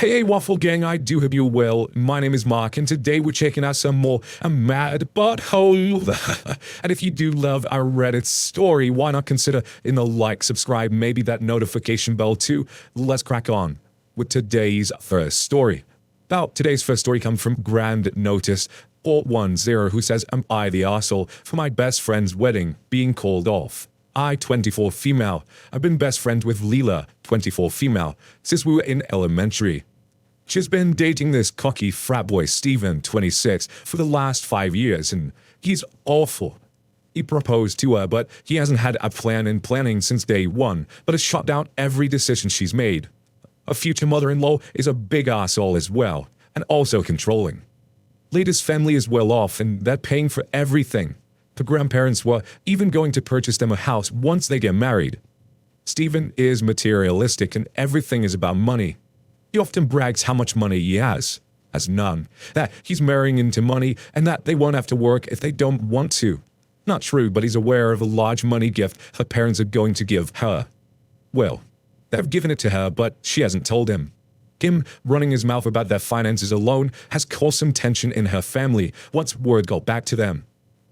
Hey, Waffle Gang, I do hope you're well. My name is Mark, and today we're checking out some more mad butthole. And if you do love our Reddit story, why not consider in the like, subscribe, maybe that notification bell too. Let's crack on with today's first story. Now, today's first story comes from Grand Notice 410, who says, "Am I the arsehole for my best friend's wedding being called off? I, 24 female. I've been best friends with Leela, 24 female, since we were in elementary. She's been dating this cocky frat boy, Steven, 26, for the last 5 years, and he's awful. He proposed to her, but he hasn't had a plan in planning since day one, but has shot down every decision she's made. A future mother-in-law is a big asshole as well, and also controlling. Leela's family is well off, and they're paying for everything. The grandparents were even going to purchase them a house once they get married. Steven is materialistic, and everything is about money. He often brags how much money he has none, that he's marrying into money, and that they won't have to work if they don't want to. Not true, but he's aware of a large money gift her parents are going to give her. Well, they've given it to her, but she hasn't told him. Him running his mouth about their finances alone has caused some tension in her family once word got back to them.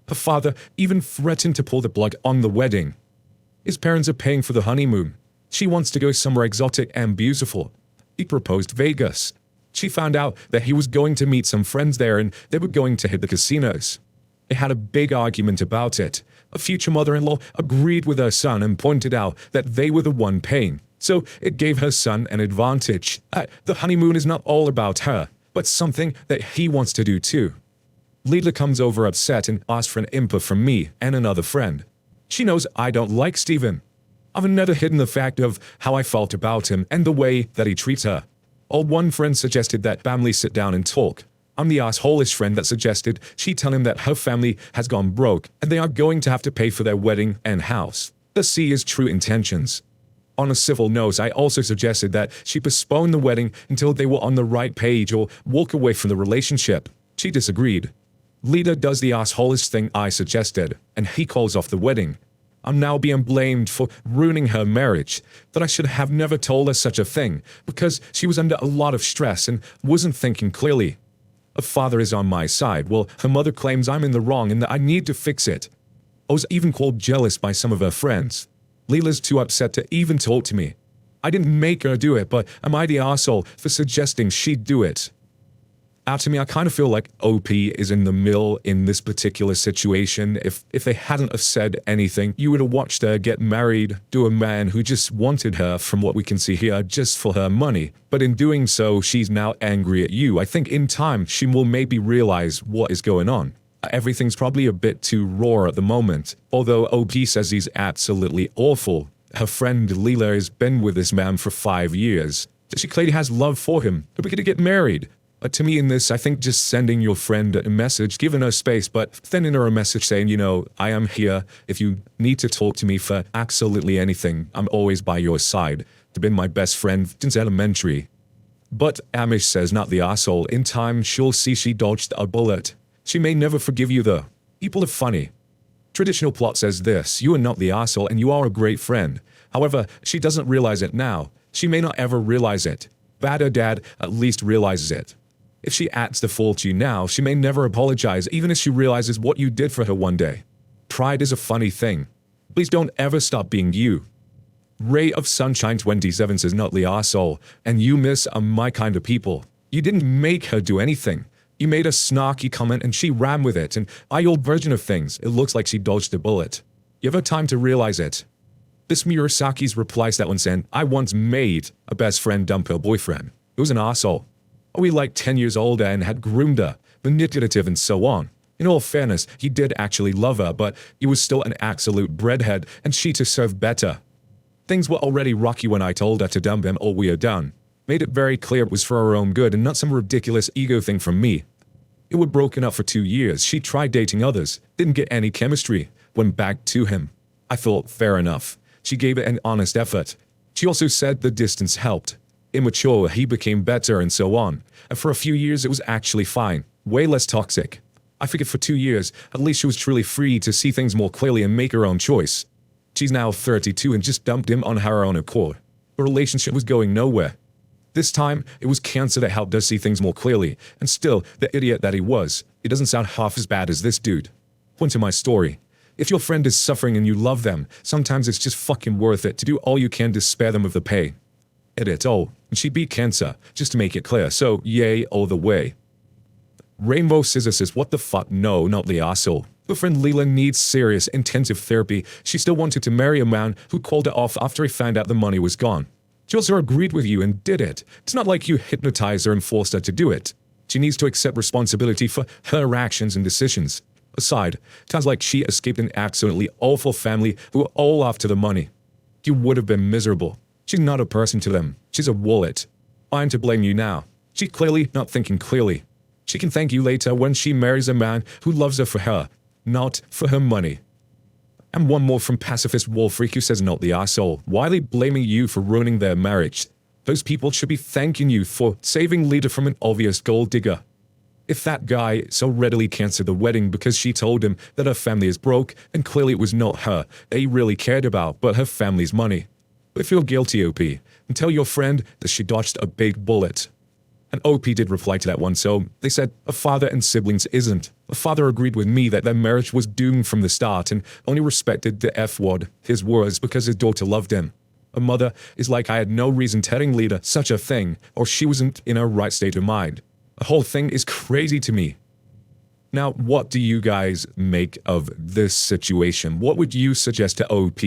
Her father even threatened to pull the plug on the wedding. His parents are paying for the honeymoon. She wants to go somewhere exotic and beautiful. He proposed Vegas. She found out that he was going to meet some friends there and they were going to hit the casinos. They had a big argument about it. A future mother-in-law agreed with her son and pointed out that they were the one paying, so it gave her son an advantage. The honeymoon is not all about her, but something that he wants to do too. Leela comes over upset and asks for an input from me and another friend. She knows I don't like Steven. I've never hidden the fact of how I felt about him and the way that he treats her. One friend suggested that family sit down and talk. I'm the asshole-ish friend that suggested she tell him that her family has gone broke and they are going to have to pay for their wedding and house. The C is true intentions. On a civil note, I also suggested that she postpone the wedding until they were on the right page or walk away from the relationship. She disagreed. Leela does the asshole-ish thing I suggested, and he calls off the wedding. I'm now being blamed for ruining her marriage, that I should have never told her such a thing, because she was under a lot of stress and wasn't thinking clearly. Her father is on my side, while her mother claims I'm in the wrong and that I need to fix it. I was even called jealous by some of her friends. Leela's too upset to even talk to me. I didn't make her do it, but am I the arsehole for suggesting she'd do it? Out to me, I kind of feel like OP is in the middle in this particular situation. If they hadn't have said anything, you would have watched her get married to a man who just wanted her, from what we can see here, just for her money. But in doing so, she's now angry at you. I think in time, she will maybe realize what is going on. Everything's probably a bit too raw at the moment. Although OP says he's absolutely awful. Her friend Leela has been with this man for 5 years. She clearly has love for him. They're going to get married. To me in this, I think just sending your friend a message, giving her space, but sending her a message saying, you know, I am here. If you need to talk to me for absolutely anything, I'm always by your side. You've been my best friend since elementary. But Amish says not the asshole. In time, she'll see she dodged a bullet. She may never forgive you though. People are funny. Traditional plot says this: you are not the asshole and you are a great friend. However, she doesn't realize it now. She may not ever realize it. But her dad at least realizes it. If she acts the fool to you now, she may never apologize, even if she realizes what you did for her one day. Pride is a funny thing. Please don't ever stop being you. Ray of Sunshine 27 says, not the arsehole, and you miss are my kind of people. You didn't make her do anything. You made a snarky comment and she ran with it, and by your version of things, it looks like she dodged a bullet. Give her time to realize it. This Murasaki's replies that one saying, I once made a best friend dump her boyfriend. It was an arsehole. We like 10 years older and had groomed her, manipulative and so on. In all fairness, he did actually love her, but he was still an absolute breadhead and she deserved better. Things were already rocky when I told her to dump him or we are done. Made it very clear it was for her own good and not some ridiculous ego thing from me. It were broken up for 2 years. She tried dating others, didn't get any chemistry, went back to him. I thought, fair enough. She gave it an honest effort. She also said the distance helped. Immature, he became better and so on. And for a few years it was actually fine, way less toxic. I figured for 2 years, at least she was truly free to see things more clearly and make her own choice. She's now 32 and just dumped him on her own accord. The relationship was going nowhere. This time, it was cancer that helped us see things more clearly, and still, the idiot that he was, it doesn't sound half as bad as this dude. Point to my story. If your friend is suffering and you love them, sometimes it's just fucking worth it to do all you can to spare them of the pain. Edit. Oh, and she beat cancer, just to make it clear, so yay all the way. Rainbow Scissor says, what the fuck? No, not the asshole. Her friend Leela needs serious, intensive therapy. She still wanted to marry a man who called her off after he found out the money was gone. She also agreed with you and did it. It's not like you hypnotized her and forced her to do it. She needs to accept responsibility for her actions and decisions. Aside, it sounds like she escaped an absolutely awful family who were all after the money. You would have been miserable. She's not a person to them. She's a wallet. I'm to blame you now. She's clearly not thinking clearly. She can thank you later when she marries a man who loves her for her, not for her money. And one more from Pacifist Wall Freak who says, not the asshole. Why are they blaming you for ruining their marriage? Those people should be thanking you for saving Lita from an obvious gold digger. If that guy so readily canceled the wedding because she told him that her family is broke, and clearly it was not her that he really cared about, but her family's money. But feel guilty, OP, and tell your friend that she dodged a big bullet. And OP did reply to that one, so they said, a father and siblings isn't. A father agreed with me that their marriage was doomed from the start and only respected the F-word, his words, because his daughter loved him. A mother is like I had no reason telling Lita such a thing, or she wasn't in her right state of mind. The whole thing is crazy to me. Now, what do you guys make of this situation? What would you suggest to OP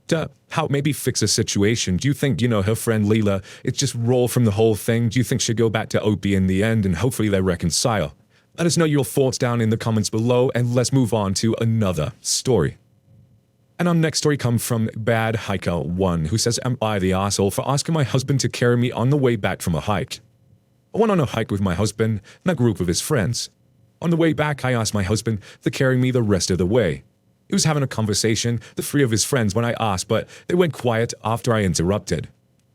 to how maybe fix a situation? Do you think, her friend Leela, it's just roll from the whole thing? Do you think she'll go back to OP in the end and hopefully they reconcile? Let us know your thoughts down in the comments below, and let's move on to another story. And our next story comes from Bad Hiker 1, who says, am I the asshole for asking my husband to carry me on the way back from a hike? I went on a hike with my husband and a group of his friends. On the way back, I asked my husband to carry me the rest of the way. He was having a conversation, the three of his friends, when I asked, but they went quiet after I interrupted.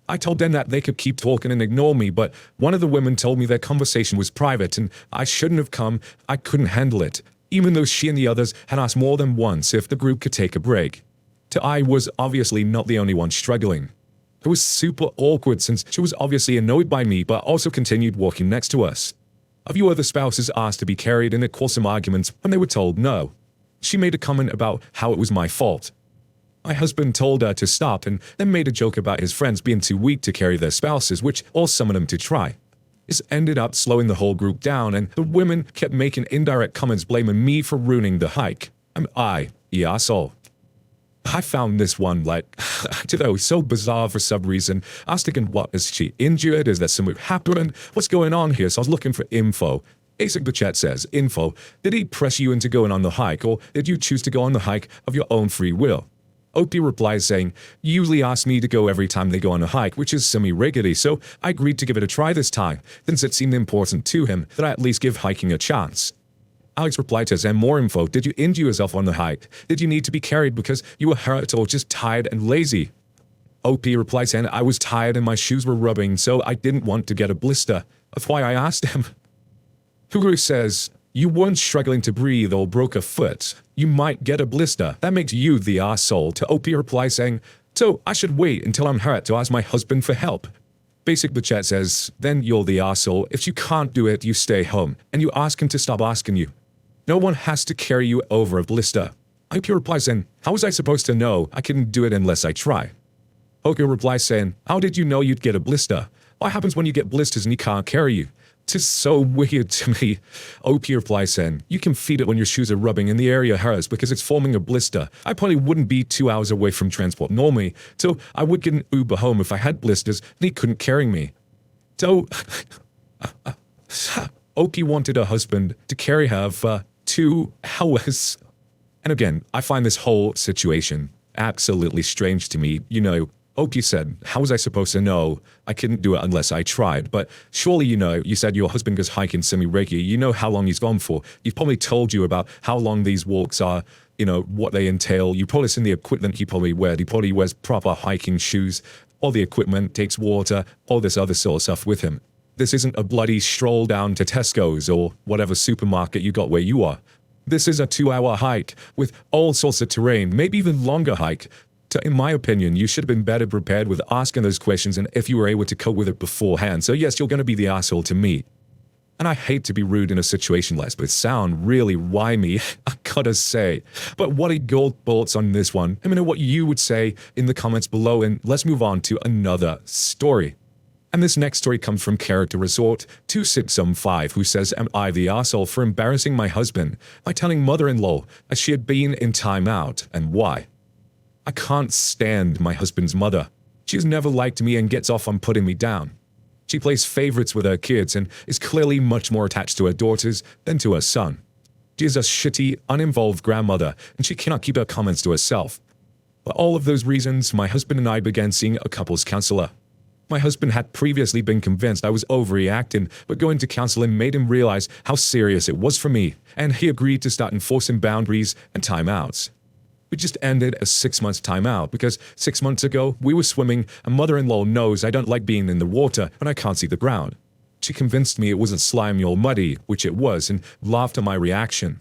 I told them that they could keep talking and ignore me, but one of the women told me their conversation was private and I shouldn't have come. I couldn't handle it, even though she and the others had asked more than once if the group could take a break. I was obviously not the only one struggling. It was super awkward since she was obviously annoyed by me but also continued walking next to us. A few other spouses asked to be carried and it caused some arguments when they were told no. She made a comment about how it was my fault. My husband told her to stop and then made a joke about his friends being too weak to carry their spouses, which all summoned him to try. This ended up slowing the whole group down and the women kept making indirect comments blaming me for ruining the hike. Am I the asshole? I found this one, so bizarre for some reason. I was thinking, what, is she injured? Is there something happening? What's going on here? So I was looking for info. Basic the chat says, info, did he press you into going on the hike, or did you choose to go on the hike of your own free will? OP replies saying, you usually ask me to go every time they go on a hike, which is semi-regularly, so I agreed to give it a try this time, since it seemed important to him that I at least give hiking a chance. Alex replied to us, and more info, did you injure yourself on the hike? Did you need to be carried because you were hurt or just tired and lazy? OP replied saying, I was tired and my shoes were rubbing, so I didn't want to get a blister. That's why I asked him. Huguru says, you weren't struggling to breathe or broke a foot. You might get a blister. That makes you the arsehole. To OP replies saying, so I should wait until I'm hurt to ask my husband for help. Basic the chat says, then you're the arsehole. If you can't do it, you stay home, and you ask him to stop asking you. No one has to carry you over a blister. IP replies saying, how was I supposed to know? I couldn't do it unless I try. Hoku replies saying, how did you know you'd get a blister? What happens when you get blisters and he can't carry you? It's so weird to me. OP replies saying, you can feel it when your shoes are rubbing and the area hurts because it's forming a blister. I probably wouldn't be 2 hours away from transport normally, so I would get an Uber home if I had blisters and he couldn't carry me. So, OP wanted her husband to carry her for 2 hours. And again, I find this whole situation absolutely strange to me. OP said, how was I supposed to know? I couldn't do it unless I tried. But surely you said your husband goes hiking semi-regularly. You know how long he's gone for. He's probably told you about how long these walks are, what they entail. You probably seen the equipment he probably wears. He probably wears proper hiking shoes. All the equipment, takes water, all this other sort of stuff with him. This isn't a bloody stroll down to Tesco's or whatever supermarket you got where you are. This is a 2-hour hike with all sorts of terrain, maybe even longer hike. So in my opinion, you should have been better prepared with asking those questions and if you were able to cope with it beforehand. So yes, you're going to be the asshole to me. And I hate to be rude in a situation like this, but sound really whiny, I gotta say. But what are your thoughts on this one? Let me know what you would say in the comments below, and let's move on to another story. And this next story comes from Character Resort 2675, who says, "Am I the asshole for embarrassing my husband by telling mother-in-law that she had been in timeout, and why? I can't stand my husband's mother. She's never liked me and gets off on putting me down. She plays favorites with her kids and is clearly much more attached to her daughters than to her son. She is a shitty, uninvolved grandmother, and she cannot keep her comments to herself. For all of those reasons, my husband and I began seeing a couples counselor. My husband had previously been convinced I was overreacting, but going to counseling made him realize how serious it was for me, and he agreed to start enforcing boundaries and timeouts. We just ended a 6-month timeout because 6 months ago we were swimming and mother-in-law knows I don't like being in the water and I can't see the ground. She convinced me it wasn't slimy or muddy, which it was, and laughed at my reaction.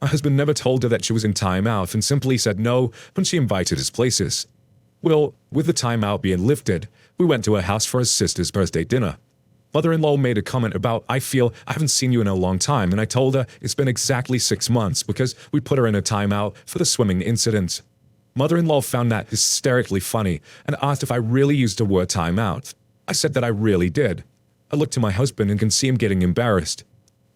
My husband never told her that she was in timeout and simply said no when she invited us places. Well, with the timeout being lifted, we went to her house for her sister's birthday dinner. Mother-in-law made a comment about, "I feel I haven't seen you in a long time," and I told her it's been exactly 6 months because we put her in a timeout for the swimming incident. Mother-in-law found that hysterically funny and asked if I really used the word timeout. I said that I really did. I looked to my husband and can see him getting embarrassed.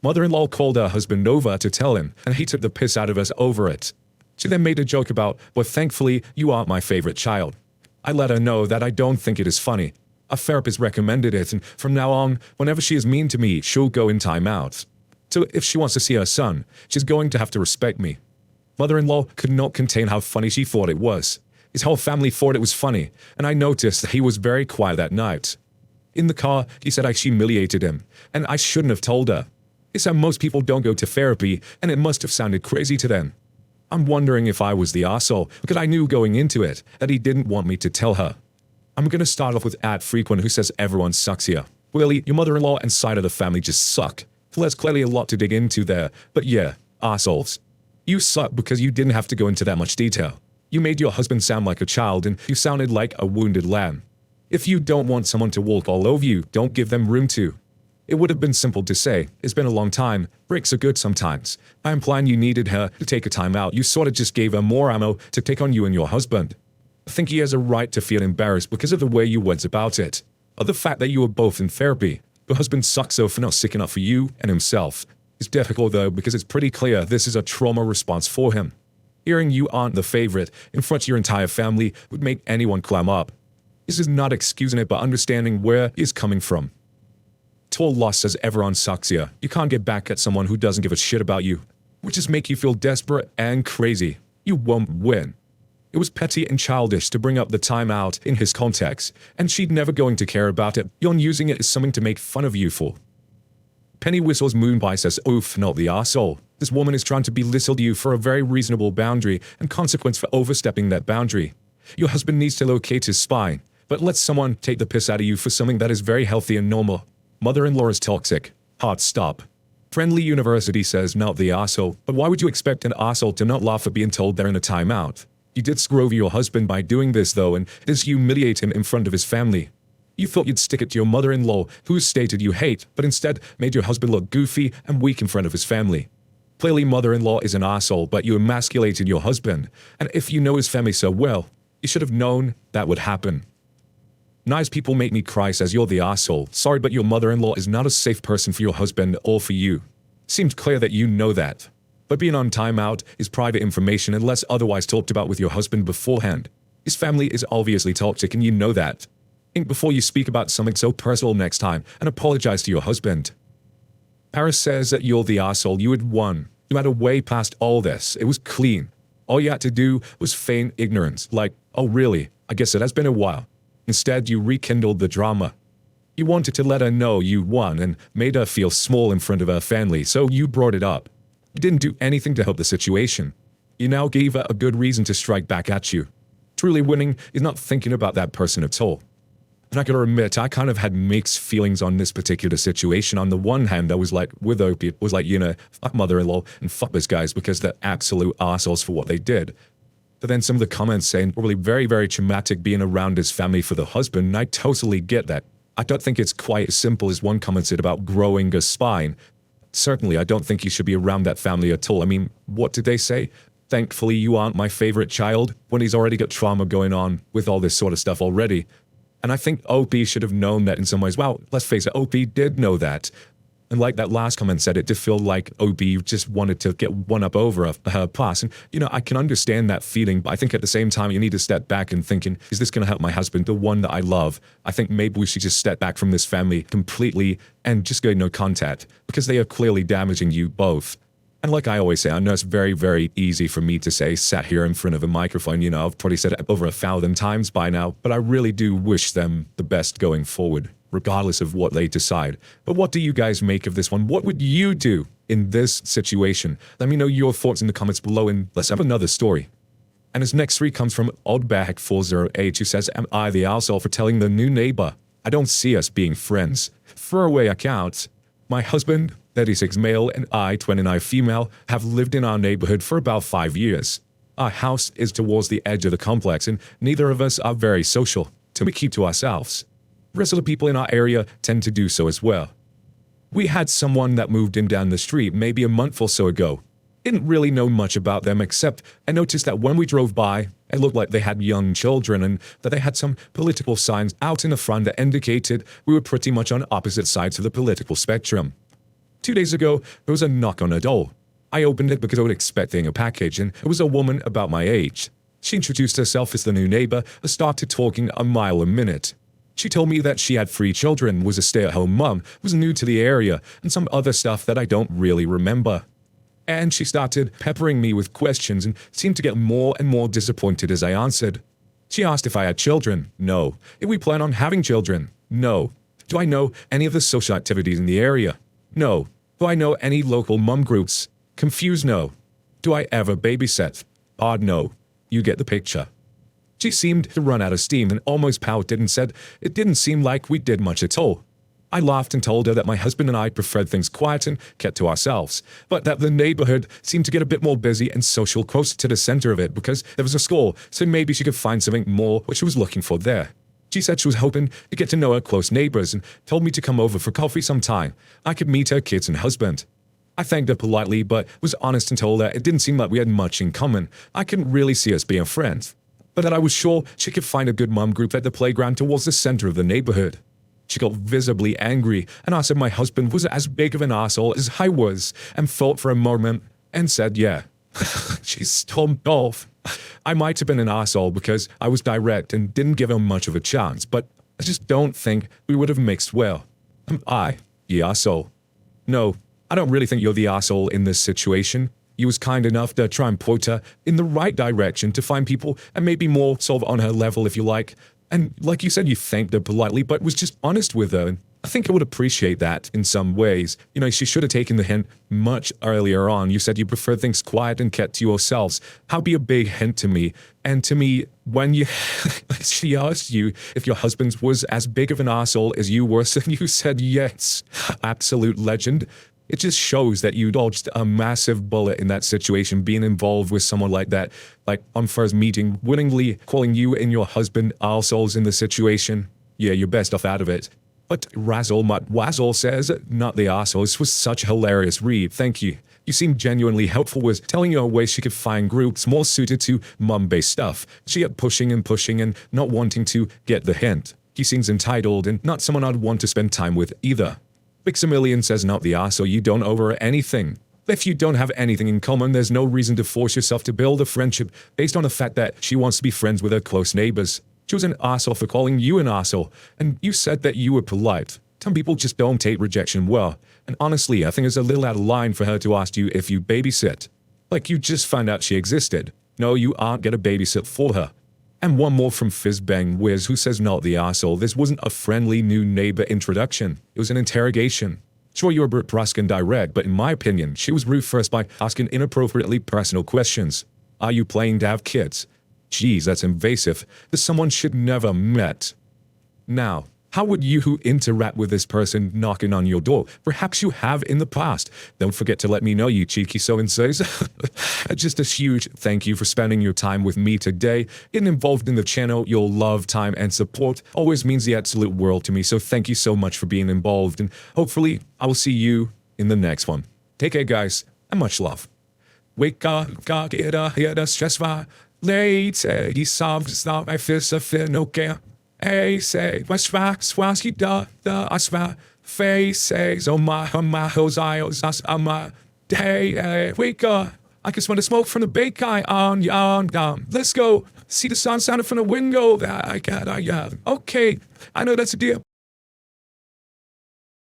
Mother-in-law called her husband over to tell him, and he took the piss out of us over it. She then made a joke about, "Well, thankfully, you aren't my favorite child." I let her know that I don't think it is funny. A therapist recommended it, and from now on, whenever she is mean to me, she'll go in timeout. So if she wants to see her son, she's going to have to respect me. Mother-in-law could not contain how funny she thought it was. His whole family thought it was funny, and I noticed that he was very quiet that night. In the car, he said I humiliated him, and I shouldn't have told her. He said most people don't go to therapy, and it must have sounded crazy to them. I'm wondering if I was the asshole, because I knew going into it that he didn't want me to tell her. I'm going to start off with @frequent, who says everyone sucks here. Clearly, your mother-in-law and side of the family just suck. So there's clearly a lot to dig into there, but yeah, assholes. You suck because you didn't have to go into that much detail. You made your husband sound like a child and you sounded like a wounded lamb. If you don't want someone to walk all over you, don't give them room to. It would have been simple to say, "It's been a long time, breaks are good sometimes." By implying you needed her to take a time out, you sort of just gave her more ammo to take on you and your husband. I think he has a right to feel embarrassed because of the way you went about it, or the fact that you were both in therapy. Your husband sucks though for not sticking up for you and himself. It's difficult though because it's pretty clear this is a trauma response for him. Hearing you aren't the favorite in front of your entire family would make anyone clam up. This is not excusing it but understanding where he is coming from. Tall Loss says everyone sucks here. You can't get back at someone who doesn't give a shit about you, which just make you feel desperate and crazy. You won't win. It was petty and childish to bring up the timeout in his context, and she'd never going to care about it. You're using it as something to make fun of you for. Penny Whistles Moonpie says, "Oof, not the arsehole. This woman is trying to belittle you for a very reasonable boundary and consequence for overstepping that boundary. Your husband needs to locate his spine, but let someone take the piss out of you for something that is very healthy and normal. Mother-in-law is toxic. Hard stop." Friendly University says, "Not the arsehole, but why would you expect an arsehole to not laugh at being told they're in a timeout? You did screw over your husband by doing this though, and it is humiliate him in front of his family. You thought you'd stick it to your mother-in-law, who stated you hate, but instead made your husband look goofy and weak in front of his family. Clearly mother-in-law is an arsehole, but you emasculated your husband, and if you know his family so well, you should have known that would happen. Nice people make me cry says, "You're the arsehole. Sorry, but your mother-in-law is not a safe person for your husband or for you. Seems clear that you know that. But being on timeout is private information unless otherwise talked about with your husband beforehand. His family is obviously toxic and you know that. Think before you speak about something so personal next time and apologize to your husband." Paris says that you're the arsehole. You had won. You had a way past all this. It was clean. All you had to do was feign ignorance, like, "Oh really? I guess it has been a while." Instead, you rekindled the drama. You wanted to let her know you won and made her feel small in front of her family, so you brought it up. You didn't do anything to help the situation. You now gave her a good reason to strike back at you. Truly winning is not thinking about that person at all. And I gotta admit, I kind of had mixed feelings on this particular situation. On the one hand, I was like, with Opie, was like, fuck mother-in-law and fuck those guys because they're absolute assholes for what they did. But then some of the comments saying probably very, very traumatic being around his family for the husband, and I totally get that. I don't think it's quite as simple as one commented about growing a spine. Certainly, I don't think you should be around that family at all. I mean, what did they say? Thankfully, you aren't my favorite child, when he's already got trauma going on with all this sort of stuff already. And I think OP should have known that in some ways. Well, let's face it, OP did know that. And like that last comment said, it did feel like OP just wanted to get one up over her past. And, I can understand that feeling, but I think at the same time, you need to step back and thinking, is this going to help my husband, the one that I love? I think maybe we should just step back from this family completely and just go no contact, because they are clearly damaging you both. And like I always say, I know it's very, very easy for me to say, sat here in front of a microphone, I've probably said it over 1,000 times by now, but I really do wish them the best going forward, regardless of what they decide. But what do you guys make of this one? What would you do in this situation? Let me know your thoughts in the comments below, and let's have another story. And his next three comes from Oddback408, who says, am I the arsehole for telling the new neighbor I don't see us being friends? Throwaway account. My husband, 36 male, and I, 29 female, have lived in our neighborhood for about 5 years. Our house is towards the edge of the complex, and neither of us are very social, so we keep to ourselves. The rest of the people in our area tend to do so as well. We had someone that moved in down the street maybe a month or so ago. Didn't really know much about them, except I noticed that when we drove by, it looked like they had young children and that they had some political signs out in the front that indicated we were pretty much on opposite sides of the political spectrum. 2 days ago, there was a knock on a door. I opened it because I was expecting a package, and it was a woman about my age. She introduced herself as the new neighbor and started talking a mile a minute. She told me that she had 3 children, was a stay-at-home mom, was new to the area, and some other stuff that I don't really remember. And she started peppering me with questions and seemed to get more and more disappointed as I answered. She asked if I had children. No. If we plan on having children. No. Do I know any of the social activities in the area? No. Do I know any local mum groups? Confused, no. Do I ever babysit? Odd, no. You get the picture. She seemed to run out of steam and almost pouted and said it didn't seem like we did much at all. I laughed and told her that my husband and I preferred things quiet and kept to ourselves, but that the neighborhood seemed to get a bit more busy and social closer to the center of it because there was a school, so maybe she could find something more what she was looking for there. She said she was hoping to get to know her close neighbors and told me to come over for coffee sometime. I could meet her kids and husband. I thanked her politely, but was honest and told her it didn't seem like we had much in common. I couldn't really see us being friends, but that I was sure she could find a good mom group at the playground towards the center of the neighborhood. She got visibly angry and asked if my husband was as big of an asshole as I was, and thought for a moment and said yeah. She stormed off. I might have been an asshole because I was direct and didn't give him much of a chance, but I just don't think we would have mixed well. Am I the asshole? No, I don't really think you're the asshole in this situation. You was kind enough to try and point her in the right direction to find people and maybe more sort of on her level if you like. And like you said, you thanked her politely, but was just honest with her. And I think I would appreciate that in some ways. She should have taken the hint much earlier on. You said you prefer things quiet and kept to yourselves. That'd be a big hint to me. And to me, when she asked you if your husband was as big of an asshole as you were, so you said yes. Absolute legend. It just shows that you dodged a massive bullet in that situation, being involved with someone like that, like on first meeting, willingly calling you and your husband assholes in the situation. Yeah, you're best off out of it. But Razzle Mutt Wazzle says, not the asshole. This was such a hilarious read. Thank you. You seemed genuinely helpful with telling her a way she could find groups more suited to mum-based stuff. She kept pushing and not wanting to get the hint. He seems entitled and not someone I'd want to spend time with either. Pixamillion says not the arsehole, you don't owe her anything. If you don't have anything in common, there's no reason to force yourself to build a friendship based on the fact that she wants to be friends with her close neighbors. She was an arsehole for calling you an arsehole, and you said that you were polite. Some people just don't take rejection well, and honestly, I think it's a little out of line for her to ask you if you babysit. Like you just found out she existed. No, you aren't gonna babysit for her. And one more from Fizzbang Wiz, who says not the arsehole. This wasn't a friendly new neighbor introduction. It was an interrogation. Sure, you were a bit brusque and direct, but in my opinion, she was rude first by asking inappropriately personal questions. Are you planning to have kids? Geez, that's invasive. This someone should never met. Now, How would you interact with this person knocking on your door? Perhaps you have in the past. Don't forget to let me know, you cheeky so-and-sos. Just a huge thank you for spending your time with me today. Getting involved in the channel, your love, time, and support always means the absolute world to me. So thank you so much for being involved, and hopefully I will see you in the next one. Take care, guys, and much love. Wake up, get up, stress late, die stop, I feel so no care. Hey, say, what's swasky da, aswa, face, says, oh my, hose, my, hey, wake up. I can smell the smoke from the bake guy on, let's go. See the sun sounding from the window. I got, okay, I know that's a deal.